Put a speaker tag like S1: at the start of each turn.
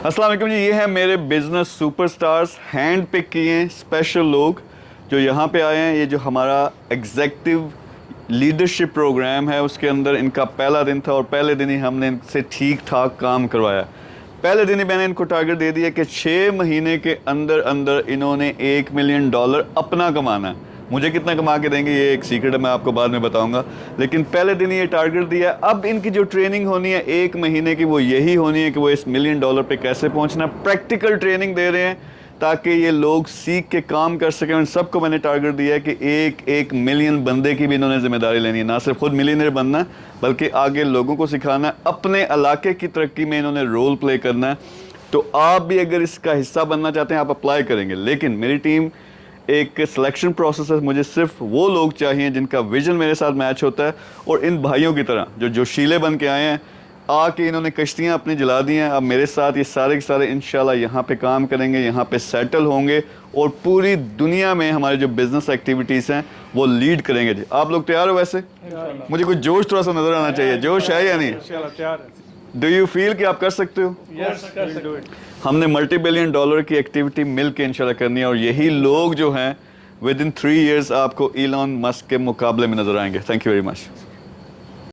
S1: السلام علیکم جی، یہ ہیں میرے بزنس سپر سٹارز، ہینڈ پک کیے ہیں اسپیشل لوگ جو یہاں پہ آئے ہیں. یہ جو ہمارا ایگزیکٹو لیڈرشپ پروگرام ہے اس کے اندر ان کا پہلا دن تھا اور پہلے دن ہی ہم نے ان سے ٹھیک ٹھاک کام کروایا. پہلے دن ہی میں نے ان کو ٹارگٹ دے دیا کہ 6 مہینے کے اندر اندر انہوں نے $1 ملین اپنا کمانا ہے. مجھے کتنا کما کے دیں گے یہ ایک سیکرٹ ہے، میں آپ کو بعد میں بتاؤں گا، لیکن پہلے دن یہ ٹارگٹ دیا. اب ان کی جو ٹریننگ ہونی ہے 1 مہینے کی وہ یہی ہونی ہے کہ وہ اس $1 ملین پہ کیسے پہنچنا. پریکٹیکل ٹریننگ دے رہے ہیں تاکہ یہ لوگ سیکھ کے کام کر سکیں. ان سب کو میں نے ٹارگٹ دیا ہے کہ ایک ملین بندے کی بھی انہوں نے ذمہ داری لینی ہے. نہ صرف خود ملینئر بننا ہے بلکہ آگے لوگوں کو سکھانا ہے. اپنے علاقے کی ترقی میں انہوں نے رول پلے کرنا ہے. تو آپ بھی اگر اس کا حصہ بننا چاہتے ہیں آپ اپلائی کریں گے، لیکن میری ٹیم ایک سلیکشن پروسیس ہے. مجھے صرف وہ لوگ چاہیے جن کا ویژن میرے ساتھ میچ ہوتا ہے، اور ان بھائیوں کی طرح جو جوشیلے بن کے آئے ہیں، آ کے انہوں نے کشتیاں اپنی جلا دی ہیں. اب میرے ساتھ یہ سارے کے سارے انشاءاللہ یہاں پہ کام کریں گے، یہاں پہ سیٹل ہوں گے اور پوری دنیا میں ہمارے جو بزنس ایکٹیویٹیز ہیں وہ لیڈ کریں گے. جی آپ لوگ تیار ہو؟ ویسے مجھے کچھ جوش تھوڑا سا نظر آنا چاہیے. جوش ہے یا نہیں؟ ڈو یو فیل کہ آپ کر سکتے ہو؟ ہم نے $multi billion کی ایکٹیویٹی مل کے انشاءاللہ کرنی ہے، اور یہی لوگ جو ہیں ود ان 3 years آپ کو ایلان مسک کے مقابلے میں نظر آئیں گے. Thank you very much.